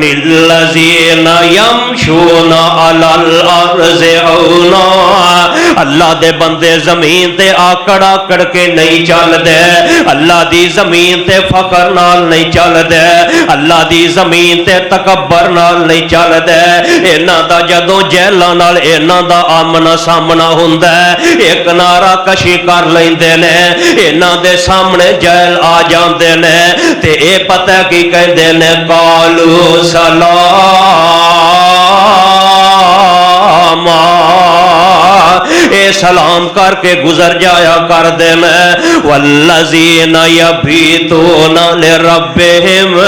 للذین یمشون علی الارض اونا اللہ دے بندے زمین تے آکڑ آکڑ کے نہیں چل دے اللہ دی زمین تے فخر نال نہیں چل دے اللہ دی زمین تے تکبر نال نہیں چل دے انہاں دا جدوں جہلاں نال انہاں دا آمنا سامنا ہوندا ہے ایک نعرہ کشی کر لیندے نے انہاں دے سامنے جہل آ جاندے نے تے اے پتہ کی کہندے نے قالو سلام اے سلام کر کے گزر جایا کر دے میں والذین یبیتون لربہم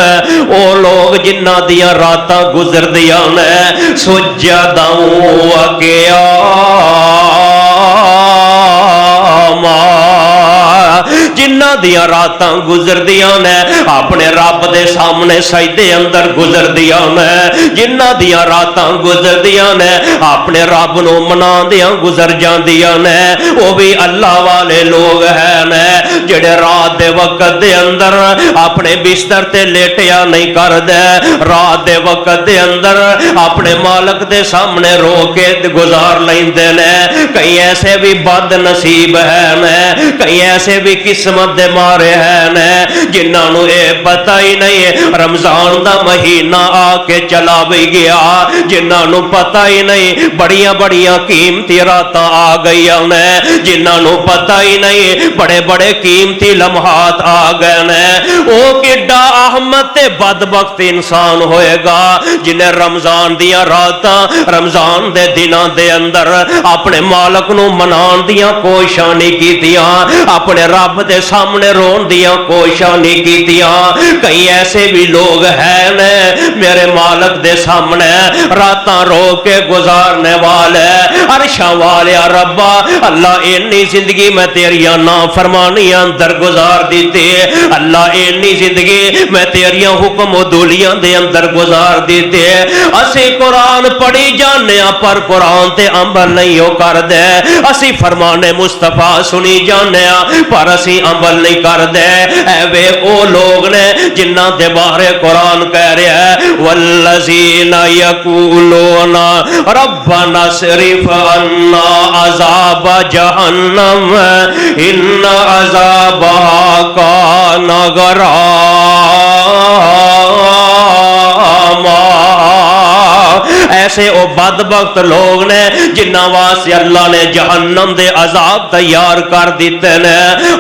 او لوگ جنہ دیا راتاں گزر دیا نے سجداں و قیاما جنہ دیا راتاں گزر دیا نے اپنے رب دے سامنے سجدے اندر گزر دیا نے جنہ دیا راتاں گزر دیا نے اپنے رب نو منا دیا گزر جاندیا نے وہ بھی اللہ والے لوگ ہیں جڑے رات دے وقت دے اندر اپنے بستر تے لیٹیا نہیں کر دے رات دے وقت دے اندر اپنے مالک دے سامنے رو کے گزار لیندے نے کئی ایسے بھی بد نصیب ہیں کئی ایسے بھی قسمت دے مارے ہیں جنہاں نو اے پتہ ہی نہیں رمضان دا مہینہ آ کے چلا بھی گیا جنہاں نو پتہ ہی نہیں بڑیاں بڑیاں قیمتی راتاں آ گئی جنہاں نو پتہ ہی نہیں بڑے بڑے قیمتی لمحات آ گئے او کڈا احمد تے بدبخت انسان ہوئے گا جنہیں رمضان دیا راتاں رمضان دے دناں دے اندر اپنے مالک نو منان دیا کوشاں نہیں کیتیاں اپنے رب دے سامنے رون دیا کوشاں نہیں کیتیاں کئی ایسے بھی لوگ ہیں میرے مالک دے سامنے راتاں رو کے گزارنے والے عرشاں والے ربا اللہ انی زندگی میں تیریاں نافرمانیاں اندر گزار دیتے اللہ انی زندگی میں تیریاں حکم و دولیاں دے اندر گزار دیتے اسی قرآن پڑھی جانے پر قرآن تے عمل نہیں ہو کر دے اسی فرمان مصطفیٰ سنی جانے پر اسی عمل نہیں کر دے اے وے او لوگ نے جنہ دے بارے قرآن کہہ رہے ہیں والذین یقولون ربنا اصرف عنا عذاب جہنم ان عذابها کان غراما ایسے او بدبخت لوگ نے جنہ واسطے اللہ نے جہنم دے عذاب تیار کر دیتے نے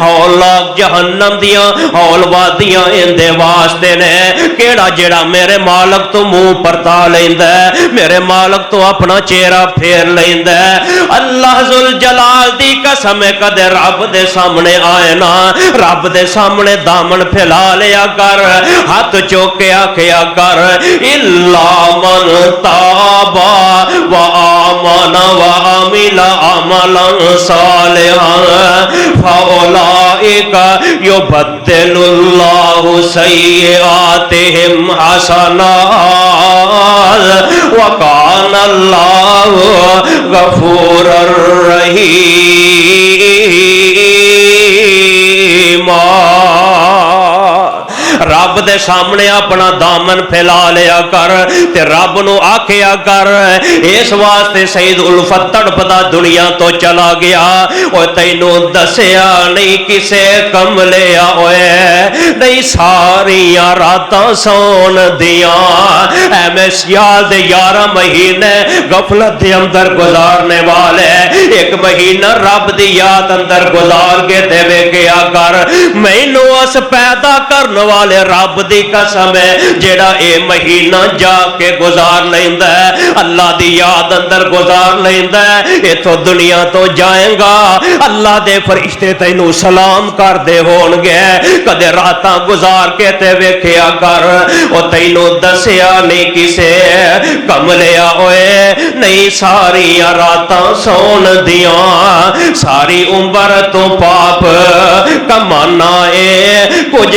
اولاک جہنم دیاں اول وادیاں ان دے واسطے نے کیڑا جڑا میرے مالک تو منہ پرتا لیندا ہے میرے مالک تو اپنا چہرہ پھیر لیندا ہے اللہ ذوالجلال دی قسم کدے رب دے سامنے آئے نا رب دے سامنے دامن پھیلا لیا کر ہاتھ چوکے آکھیا کر الا من تابا وآمن وعمل عملا صالحا فاولئک یبدل اللہ سیئاتہم حسنات وکان اللہ غفور الرحیم رب دے سامنے اپنا دامن پھیلا لیا کر تے رب نو آکھیا کر اس واسطے سید الفت تڑپدا دنیا تو چلا گیا او تینو دسیا نہیں کسے کم لیا ہوئے نہیں ساریاں راتاں سون دیاں اے میں سیال دے 11 مہینے غفلت دے اندر گزارنے والے ایک مہینہ رب دی یاد اندر گزار کے دے کیا کر مینوں اس پیدا کرنے والے رب دی قسم ہے جیڑا اے مہینہ جا کے گزار لیندا ہے اللہ دی یاد اندر گزار لیندا ہے اے تو دنیا تو جائیں گا اللہ دے فرشتے تینوں سلام کر دے ہون گے کدے راتاں گزار کے تے ویکھیا کر او تینوں دسیا نہیں کسے کم لیا ہوئے نہیں ساری راتاں سون دیاں ساری عمر تو پاپ کمانا اے کچھ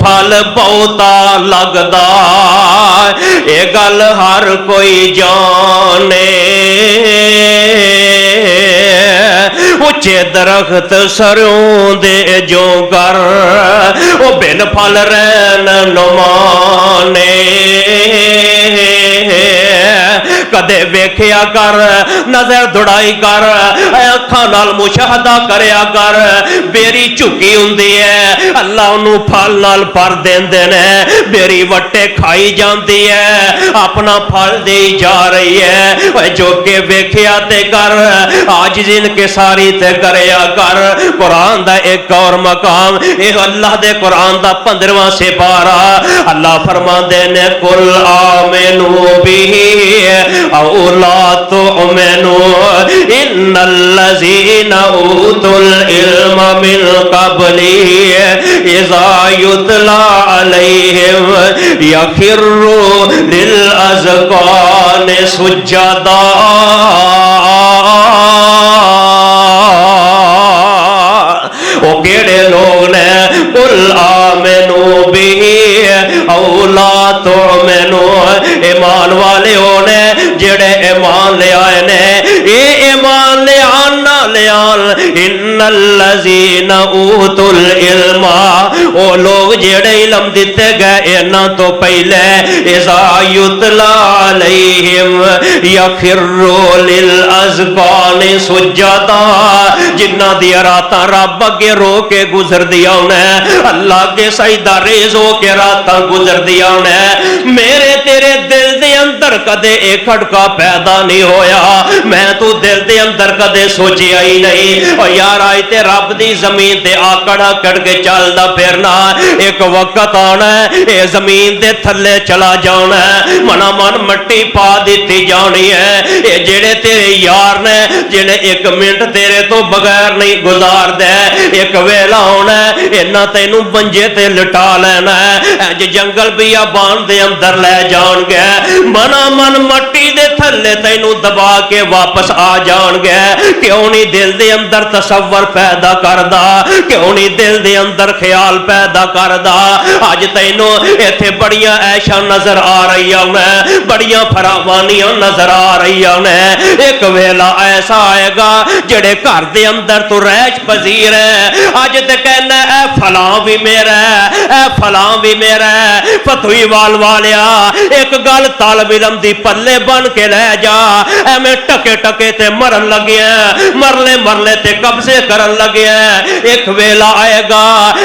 پھل بہتا لگدا اے گل ہر کوئی جانے اچے درخت سروں دے جو گر او بن پھل رہن نمانے کدے ویکھیا کر نظر دڑائی کر اکھاں نال مشاہدہ کریا کر بیری جھکی ہوندی ہے اللہ انہوں پھل نال پر دیندے نے بیری وٹے کھائی جاندی ہے اپنا پھل دی جا رہی ہے جو کہ ویکھیا تے کر عاجزی انکساری تے کریا کر قرآن دا ایک اور مقام اے اللہ دے قرآن دا 15واں سپارہ اللہ فرماندے نے قل آمنو بھی او لا تؤمنوا ان الذین اوتوا العلم من قبلی اذا یتلی علیہم یخروا للاذقان سجدا وہ کیڑے لوگ نے قل آمنو بھی او لا تؤمنو ایمان والے ہونے جڑے ایمان لے آئے نے اے ایمان لے آنا لے آن ان الذین اوتوا العلم او لوگ جڑے علم دیتے گئے اینا تو پہلے اذا یتلی علیہم یخروا للاذقان سجدا جنہ دی راتاں رب اگے رو کے گزر دیا انہیں اللہ کے سجدہ ریز ہو کے راتاں گزر دیا انہیں میرے تیرے دل دے اندر کدے ایک کھڑکا پیدا نہیں ہویا میں تو دل دے اندر کدے سوچیا ہی نہیں اور یار آئی تے رب دی زمین تے آکڑا کڑ کے چلدا پھرنا ایک وقت آنا ہے اے زمین دے تھلے چلا جانا ہے منا من مٹی پا دیتی جانی ہے اے جڑے تیرے یار نے جنہیں ایک منٹ تیرے تو بغیر نہیں گزار دے ایک ویلا ہونا ہے اینا تینوں بنجے تے لٹا لینا ہے اج جنگل بیابان دے اندر لے جان گے منا من مٹی دے تھلے تینوں دبا کے واپس آ جان گے کیوں نہیں دل دے اندر تصور پیدا کردا کیوں نہیں دل دے اندر خیال پیدا کردا اج تینوں ایتھے بڑیاں عیشاں نظر آ رہی ہیں بڑیاں فراوانیاں نظر آ رہی ہیں ایک ویلا ایسا آئے گا جڑے گھر دے اندر تو رہش پذیر ہے آج تے کہنا اے فلاں بھی میرا ہے اے فلاں بھی میرا ہے فتوی وال والیا ایک گل طالب علم دی پلے بن کے لے جا اے میں ٹکے ٹکے تے مرن لگے ہیں مرلے مرلے تے قبضے کرن لگے ہیں ایک ویلا آئے گا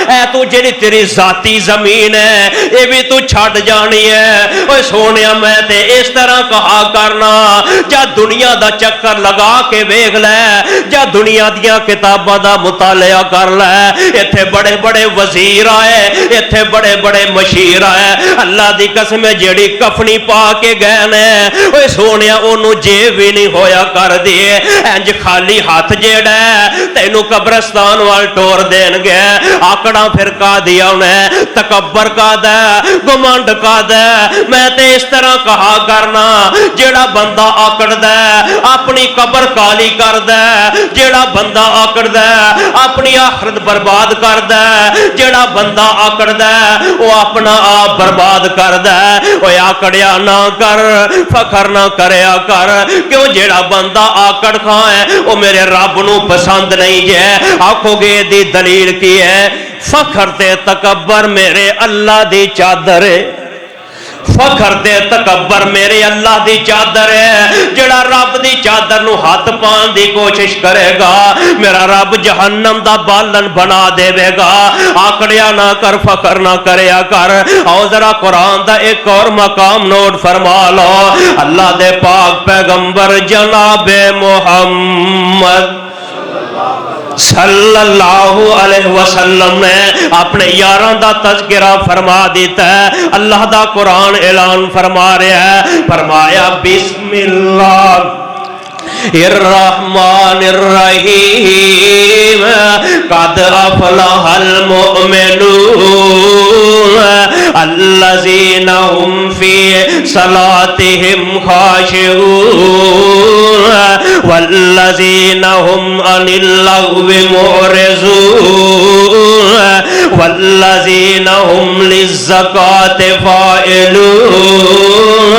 اے تو جڑی تیری ذاتی زمین ہے اے بھی تو چھڑ جانی ہے اوے سونیا میں تے اس طرح کہا کرنا جا دنیا دا چکر لگا کے ویکھ لے جا دنیا دیاں کتاباں دا مطالعہ کر لے ایتھے بڑے بڑے وزیر آئے ایتھے بڑے بڑے مشیر آئے اللہ دی قسم جیڑی کفنی پا کے گئے نے اوے سونیا اونوں جیب بھی نہیں ہویا کر دیے انج خالی ہاتھ جیڑا ہے تینوں قبرستان وال ٹور دین گے آکڑا پھر کا دیا انہیں تکبر کا دے گمانڈ کا دے میں تے اس طرح کہا کرنا جیڑا بندہ آکڑ دے اپنی قبر کالی کر دے جیڑا بندہ آکڑ دے اپنی آخرت برباد کر دے جیڑا بندہ آکڑ دے وہ اپنا آپ برباد کر دے وہ آکڑیا نہ کر فخر نہ کریا کر کیوں جیڑا بندہ آکڑ کھائے وہ میرے رب نو پسند نہیں جے آنکھو گے دی دلیل کی ہے فخر تے تکبر میرے اللہ دی چادر ہے فخر تے تکبر میرے اللہ دی چادر ہے جڑا رب دی چادر نو ہاتھ پان دی کوشش کرے گا میرا رب جہنم دا بالن بنا دے گا آکڑیا نہ کر فخر نہ کریا کر او ذرا قرآن دا ایک اور مقام نوٹ فرما لو اللہ دے پاک پیغمبر جناب محمد صلی اللہ علیہ وسلم نے اپنے یاران دا تذکرہ فرما دیتا ہے اللہ دا قرآن اعلان فرما رہا ہے فرمایا بسم اللہ الرحمن الرحیم قد افلح المؤمنون والذین هم فی صلاتهم خاشعون والذین هم عن اللغو معرضون والذین هم للزکاة فاعلون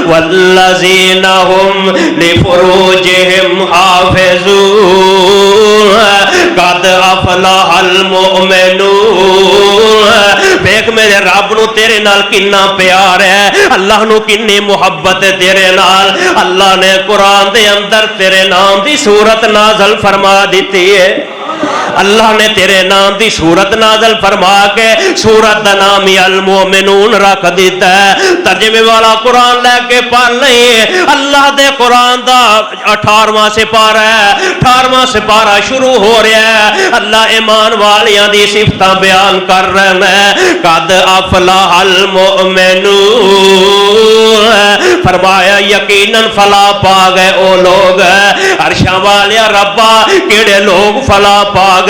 والذین هم لفروجهم حافظون قد افلح المؤمنون۔ دیکھ میرے رب نو تیرے نال کنا پیار ہے، اللہ نو کنی محبت ہے تیرے نال۔ اللہ نے قرآن دے اندر تیرے نام دی سورت نازل فرما دیتی ہے، اللہ نے تیرے نام دی سورت نازل فرما کے سورت دا نام المؤمنون رکھ دیتا ہے۔ ترجمے والا قرآن لے کے پڑھ نہیں، اللہ دے قرآن دا 18واں سپارہ ہے، 18واں سپارہ شروع ہو رہا ہے، اللہ ایمان والیاں دی صفتاں بیان کر رہے ہیں۔ قد افلح المؤمنون، فرمایا یقیناً فلاح پا گئے او لوگ، عرشاں والیا ربا کیڑے لوگ فلاح پا گئے؟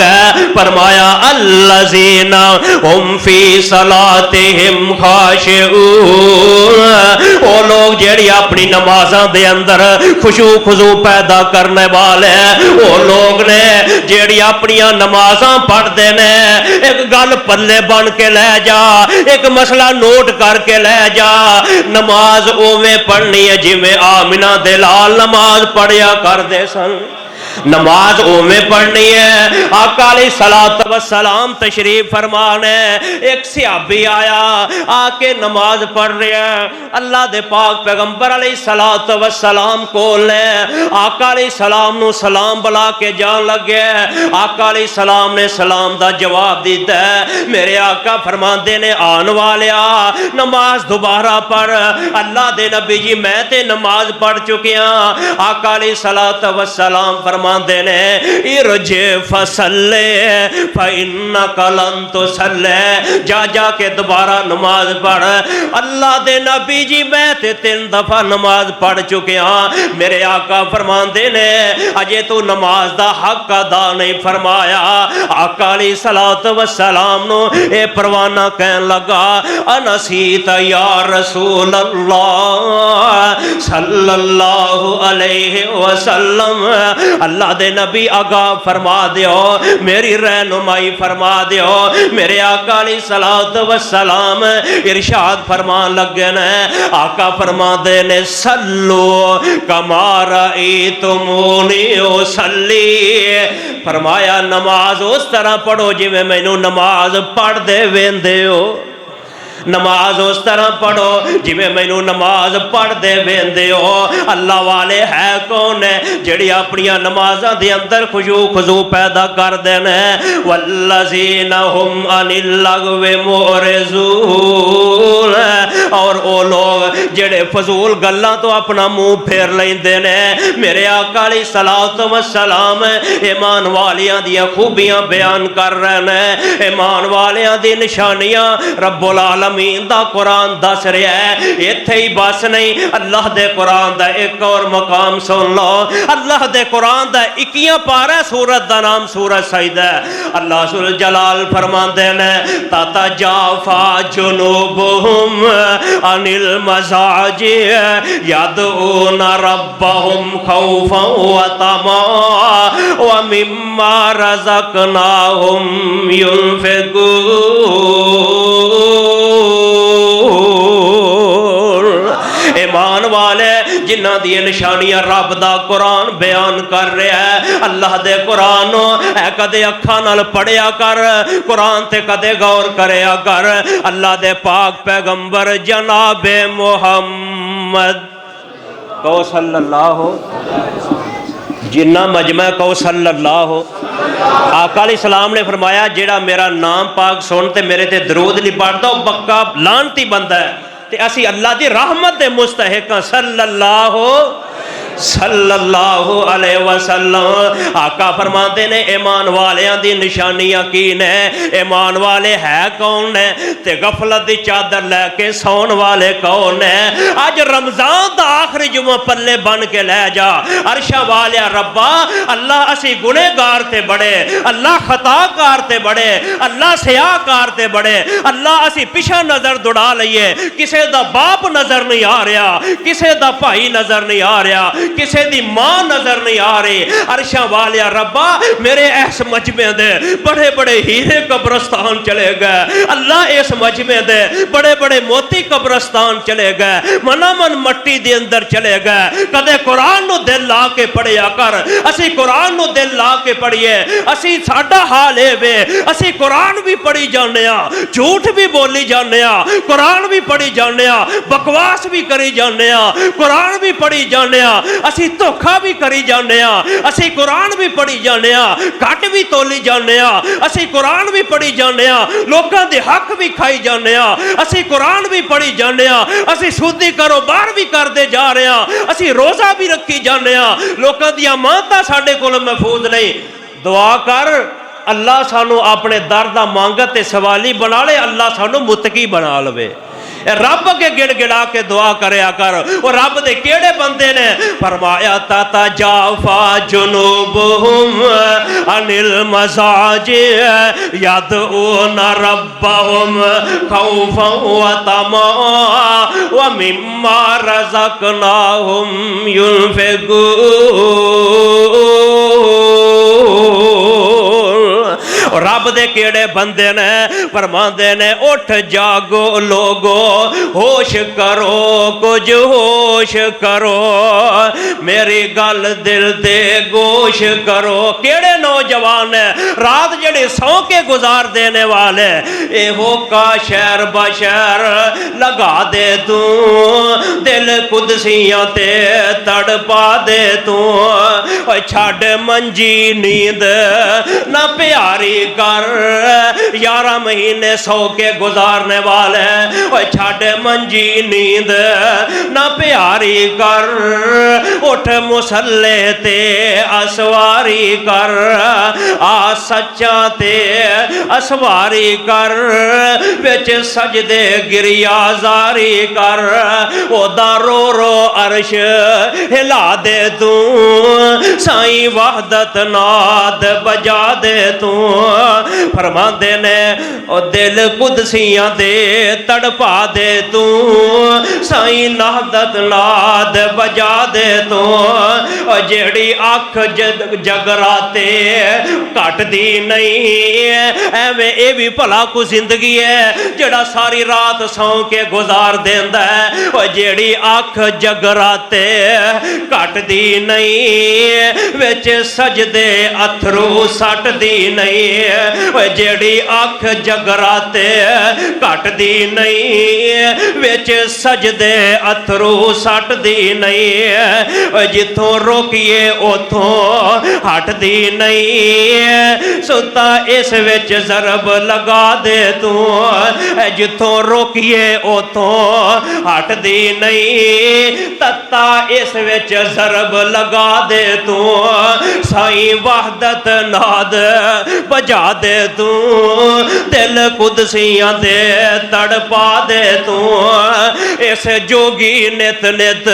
فرمایا الذین هم فی صلاتهم خاشعون، وہ لوگ جڑی اپنی نمازاں دے اندر خشوع خضوع پیدا کرنے والے ہیں، وہ لوگ نے جڑی اپنی نمازاں پڑھ دے نے، ایک گل پلے بن کے لے جا، ایک مسئلہ نوٹ کر کے لے جا، نماز اوویں پڑھنی ہے جویں آمنہ دے لال نماز پڑھیا کر دے سن، نماز اوویں پڑھنی ہے۔ آقا علیہ الصلوۃ والسلام تشریف فرمانے، ایک صحابی آیا آ کے نماز پڑھ رہا ہے، اللہ دے پاک پیغمبر علیہ الصلوۃ والسلام کول نے آقا علیہ السلام نو سلام بلا کے جان لگے، آقا علیہ السلام نے سلام دا جواب دیتا ہے، میرے آقا فرماندے نے آن والیا نماز دوبارہ پڑھ، اللہ دے نبی جی میں تے نماز پڑھ چکیاں۔ آقا علیہ الصلوۃ والسلام فرماندے نے ارجع فصلی فإنک لن تصلی، جا جا کے دوبارہ نماز پڑھ، اللہ دے نبی جی میں تے 3 دفعہ نماز پڑھ چکے ہاں۔ میرے آقا فرماندے نے اجے تو نماز دا حق ادا نہیں فرمایا۔ آقا علیہ الصلوۃ والسلام نو اے پروانہ کہن لگا انسیت یا رسول اللہ صلی اللہ علیہ وسلم، اللہ دے نبی آگاہ فرما دیو، میری رہنمائی فرما دیو۔ میرے آقا علیہ الصلوۃ والسلام ارشاد فرمان لگے نے، آقا فرما دے نے صلو کما رأیتمونی اصلی، فرمایا نماز اس طرح پڑھو جی میں مینوں نماز پڑھ دے ویندے ہو، نماز اس طرح پڑھو جی میں مینوں نماز پڑھ دے ویندے ہو۔ اللہ والے ہے کون ہے جڑی اپنی نمازاں دے اندر خشوع خضوع پیدا کر دینے، والذین هم عن اللغو معرضون، اور او لوگ جڑے فضول گلاں تو اپنا منہ پھیر لیندے نے۔ میرے آقا علیہ الصلوۃ والسلام ایمان والیاں دیاں خوبیاں بیان کر رہے ہیں، ایمان والیاں دی نشانیاں رب العالمین دا قرآن دس رہا ہے۔ ایتھے ہی بس نہیں، اللہ دے قرآن دا ایک اور مقام سن لو، اللہ دے قرآن دا 21 پارہ سورت دا نام سورت سجدہ ہے۔ اللہ ذو جلال فرماندے نے تتجافا جنوبہم عن المضاجع یدعون ربہم خوفا وطمعا ومما رزقناہم ينفقون۔ ایمان والے جنہ دی نشانیاں رب دا قرآن بیان کر رہا ہے، اللہ دے قرآن اے کدے اکھاں نال پڑھیا کر، قرآن تے کدے غور کریا کر۔ اللہ دے پاک پیغمبر جناب محمد کو صلی اللہ جنہ مجمع کو صلی اللہ، آقا علیہ السلام نے فرمایا جیڑا میرا نام پاک سن تے میرے تے درود نہیں پڑھتا وہ پکا لعنتی بندہ ہے، تے اسی اللہ دی رحمت دے مستحق صلی اللہ صلی اللہ علیہ وسلم۔ آقا فرماتے نے ایمان والیاں دی نشانیاں کی نے؟ ایمان والے ہے کون نے تے غفلت دی چادر لے کے سون والے کون نے؟ اج رمضان دا آخری جمعہ پلے بن کے لے جا، عرشہ والیا ربا اللہ اسی گنہگار تے بڑے، اللہ خطا کار تے بڑے، اللہ سیاہ کار تے بڑے، اللہ اسی پیچھے نظر دوڑا لئیے، کسے دا باپ نظر نہیں آ رہا، کسے دا بھائی نظر نہیں آ رہا، کسے دی ماں نظر نہیں آ رہی، عرشہ والیا ربا میرے اس مجمع دے بڑے بڑے ہیرے قبرستان چلے گئے، اللہ اس مجمع دے بڑے بڑے موتی قبرستان چلے گئے، منامن مٹی دے اندر چلے گئے، کدے قرآن نو دل لا کے پڑھیا کر، اسی قرآن نو دل لا کے پڑھیے، اسی ساڈا حال ہے وے، اسی قرآن بھی پڑھی جانے ہاں، جھوٹ بھی بولی جانے ہاں، قرآن بھی پڑھی جانے ہاں، بکواس بھی کری جانے ہاں، قرآن بھی پڑھی جانے ہاں، اسی دھوکھا بھی کری جانے ہاں، اسی قرآن بھی پڑھی جانے ہاں، کٹ بھی تولی جانے ہاں، اسی قرآن بھی پڑھی جانے ہاں، لوکاں دے حق بھی کھائی جانے ہاں، اسی قرآن بھی پڑھی جانے ہاں، اسی سودی کاروبار بھی کر دے جا رہے ہاں، اسی روزہ بھی رکھی جانے ہاں، لوکاں دی امانتاں ساڈے کول محفوظ نہیں۔ دعا کر اللہ سانو اپنے در دا مانگت تے سوالی بنا لے، اللہ سانو متقی بنا لوے۔ رب کے گڑ گڑا کے دعا کریا کر، اور رب دے کیڑے بندے نے فرمایا تتجافا جنوبہم عن المضاجع یدعون ربہم خوفا وطمعا ومما رزقناہم ينفقون۔ رب دے کیڑے بندے نے فرماندے نے اٹھ جاگو لوگو، ہوش کرو کچھ ہوش کرو، میری گل دل دے گوش کرو۔ کیڑے نوجوان ہیں رات جڑے سو کے گزار دینے والے، اے ہو کا شہر بشہر لگا دے تو، دل قدسیاں تے تڑپا دے تو، چھڑ منجی نیند نہ پیاری کر، 11 مہینے سو کے گزارنے والے، چھڑ منجی نیند نہ پیاری کر، اٹھ مسلے تے اسواری کر، آ سچا تے اسواری کر، وچ سجدے گریا زاری کر، او دا رو رو عرش ہلا دے تو، سائیں وحدت ناد بجا دے تو۔ فرماندے نے او دل قدسیاں دے تڑپا دے تو، سائیں وحدت ناد بجا دے تو، او جیڑی آنکھ جگراتے کٹ دی نہیں، ایویں اے بھی بھلا کو زندگی ہے جڑا ساری رات سو کے گزار دیندا ہے، او جیڑی آنکھ جگراتے کٹ دی نہیں، وچ سجدے اتھرو سٹ دی نہیں، او جیڑی آنکھ جگراتے کٹ دی نہیں، وچ سجدے اتھرو سٹ دی نہیں، او جتھوں روکیے اتھوں ہٹ دی نہیں، ستا اس وچ ضرب لگا دے تو، جتھوں روکیے اتھوں ہٹ دی نہیں، تتا اس وچ ضرب لگا دے تو، سائیں وحدت ناد بجا دے تو، دل قدسیاں دے تڑپا دے تو۔ اس جوگی نت نت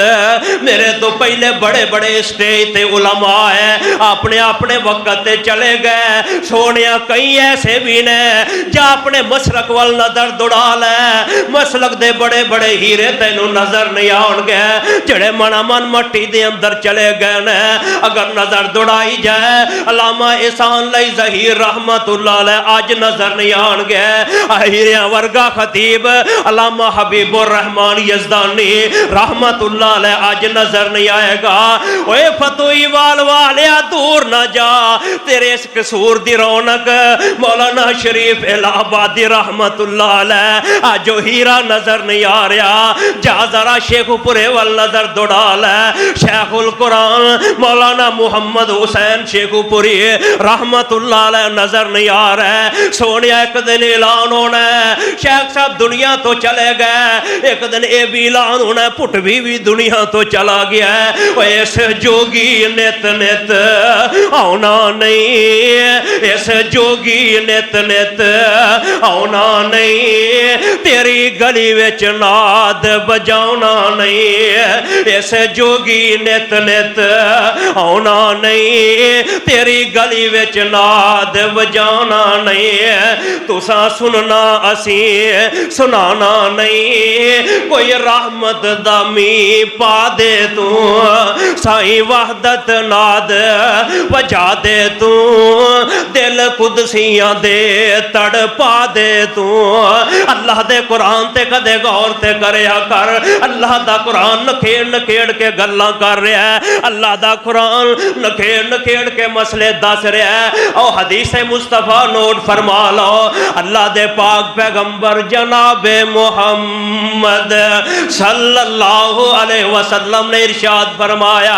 میرے تو پہلے بڑے بڑے اسٹیج تے علماء ہیں، اپنے اپنے وقت تے چلے گئے، سونیا کئی ایسے بھی نے جا اپنے مسلک وال نظر دوڑا لے، مسلک دے بڑے بڑے ہیرے تینوں نظر نہیں آن گئے، جڑے منا من مٹی دے اندر چلے گئے نے، اگر نظر دوڑائی جائے علامہ احسان علی ظہیر رحمت اللہ علیہ آج نظر نہیں آن گئے، ہیریاں ورگا خطیب علامہ حبیب الرحمن یزدانی رحمت اللہ علیہ آج نظر نہیں آئے گا۔ اوے فتوی والیا دور نہ جا، تیرے اس قصور دی رونق مولانا شریف الہ آبادی رحمت اللہ علیہ آج جو ہیرا نظر نہیں آ رہا، جا ذرا شیخ پورے وال نظر دوڑا لے، شیخ القرآن مولانا محمد حسین شیخ پوری رحمت اللہ علیہ نظر نہیں آ رہا ہے۔ سونیا ایک دن اعلان ہونا ہے، شیخ صاحب دنیا تو چلے گئے، ایک دن یہ بھی اعلان ہونا پٹوی بھی دنیا تو چلا گیا ہے اس جوگی نت نت آنا نہیں اس جوگی نت نت آنا نہیں تیری گلی وچ ناد بجاؤنا نہیں اس جوگی نت نت آنا نہیں تیری گلی وچ ناد بجانا نہیں تساں سننا اسی سنانا نہیں کوئی رحمت دامی پا دے تو سائیں وحدت ناد بجا دے تو دل قدسیاں دے تڑ پا دے تو اللہ دے قرآن تے کدے غور تے کریا کر اللہ دا قرآن نکھیڑ کے گلاں کر رہا ہے اللہ دا قرآن نکھیڑ کے مسئلے دس رہا ہے او حدیث مصطفیٰ نوٹ فرما لو اللہ دے پاک پیغمبر جناب محمد صلی اللہ علیہ وسلم نے ارشاد فرمایا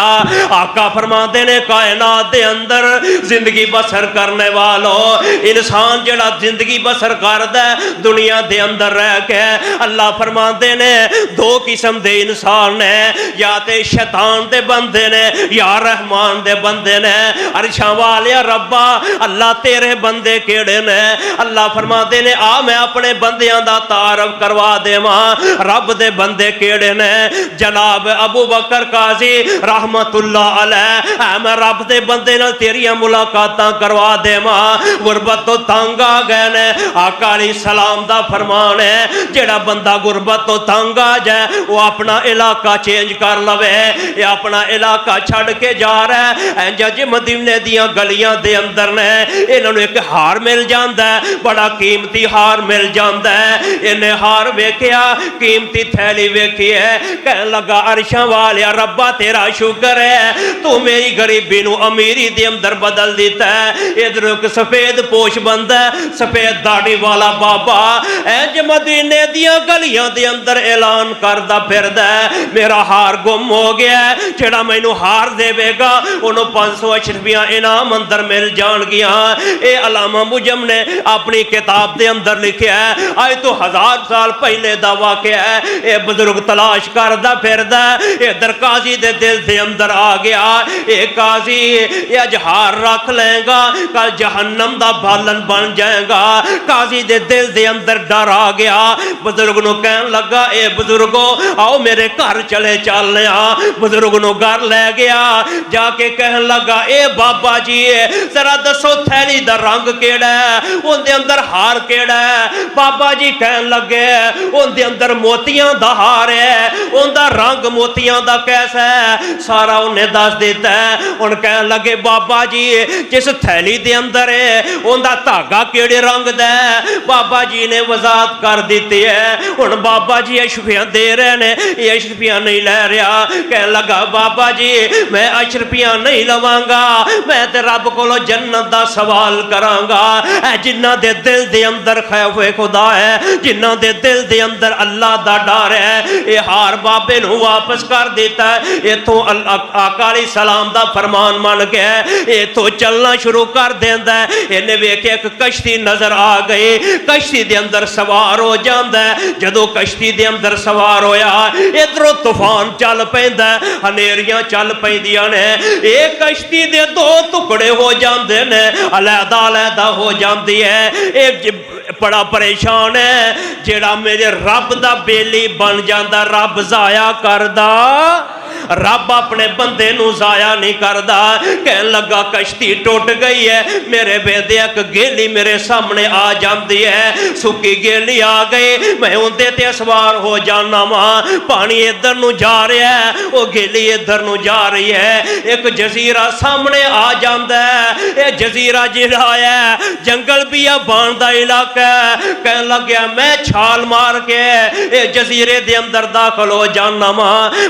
آقا فرماتے نے کائنات دے اندر زندگی بسر کرنے والوں انسان جڑا زندگی بسر کردا ہے دنیا دے اندر رہ کے اللہ فرماتے نے دو قسم دے انسان نے یا تے شیطان دے بندے نے یا رحمان دے بندے نے عرشاں والیا ربا اللہ تیرے بندے کیڑے نے اللہ فرماتے نے آ میں اپنے بندیاں دا تعارف کروا دے ماں رب دے بندے کیڑے نے جناب ابو بکر قاضی رحمت اللہ علیہ میں رب دے بندے نال تیریاں ملاقاتاں کروا دے ماں غربت تو تنگ آ گئے نے آقا علیہ السلام دا فرمان ہے جڑا بندہ غربت تو تنگ آ جائے وہ اپنا علاقہ چینج کر لوے یا اپنا علاقہ چھڑ کے جا رہا ہے جج مدینے دیاں گلیاں دے اندر نے انہوں نے ایک ہار مل جاندا ہے بڑا قیمتی ہار مل جاندا ہے انہیں ہار ویکھیا قیمتی تھیلی ویکھی ہے کہنے لگا عرشاں والیا ربا تیرا شکر ہے تو میری غریبی نو امیری دے اندر بدل دیتا ہے ادھر ایک سفید پوش بندہ ہے سفید داڑھی والا بابا اینج مدینے دیاں گلیاں دے اندر اعلان کردہ پھردا ہے میرا ہار گم ہو گیا ہے جڑا مینوں ہار دے گا انہوں 500 اشرفیاں انعام اندر مل جان گیا اے علامہ مجم نے اپنی کتاب دے اندر لکھیا ہے آئے تو 1000 سال پہلے دا واقعہ ہے اے بزرگ تلاش کردہ پھردا اے در قاضی دے دل دے اندر آ گیا اے قاضی یہ اجہار رکھ لیں گا کل جہنم دا بالن بن جائے گا قاضی دے دل دے اندر ڈر آ گیا بزرگ نو کہن لگا اے بزرگو آؤ میرے گھر چلے چلنے بزرگ نو گھر لے گیا جا کے کہن لگا اے بابا جی ذرا دسو تھیلی دا رنگ کیڑا ہے ان دے اندر ہار کیڑا ہے بابا جی کہن لگے ان دے اندر موتیاں دا ہار ہے ان دا رنگ موتیاں دا کیسا ہے سارا انہیں دس دیتا ہے ان کہن لگے بابا جی جس تھیلی دے اندر ہے ان دا تاگا کیڑے رنگ دا ہے بابا جی نے وضاحت کر دیتی ہے ان بابا جی اشرفیاں دے رہے نے یہ اشرفیاں نہیں لے رہا کہن لگا بابا جی میں اشرفیاں نہیں لوانگا میں تے رب کو جنت دا سوال کرانگا اے جنہ دے دل دے اندر خوف خدا ہے جنہ دے دل دے اندر اللہ دا ڈر ہے یہ ہار بابے نو واپس کر دیتا ہے یہ تو آقا علیہ السلام دا فرمان مان گیا یہ تو چلنا شروع کر دیندا ہے انہیں ویکھے ایک کشتی نظر آ گئی کشتی دے اندر سوار ہو جاندا ہے جدو کشتی دے اندر سوار ہویا ادھروں طوفان چل پیندا ہے ہنیریاں چل پیندیاں نے ایک کشتی دے دو ٹکڑے ہو جاندے نے علیحدہ علیحدہ ہو جاندی ہے ایک بڑا پریشان ہے جیڑا میرے رب دا بیلی بن جاندا رب ضائع کردا رب اپنے بندے نو ضائع نہیں کردا کہن لگا کشتی ٹوٹ گئی ہے میرے بیدے ایک گیلی میرے سامنے آ جاندی ہے سکی گیلی آ گئی میں اندے تے سوار ہو جانا ماں پانی ادھر نو جا رہا ہے وہ گیلی ادھر نو جا رہی ہے ایک جزیرہ سامنے آ جاندا ہے یہ جزیرہ جڑا ہے جنگل بیابان دا علاقہ ہے کہن لگیا میں چھال مار کے یہ جزیرے دے اندر داخل ہو جانا ماں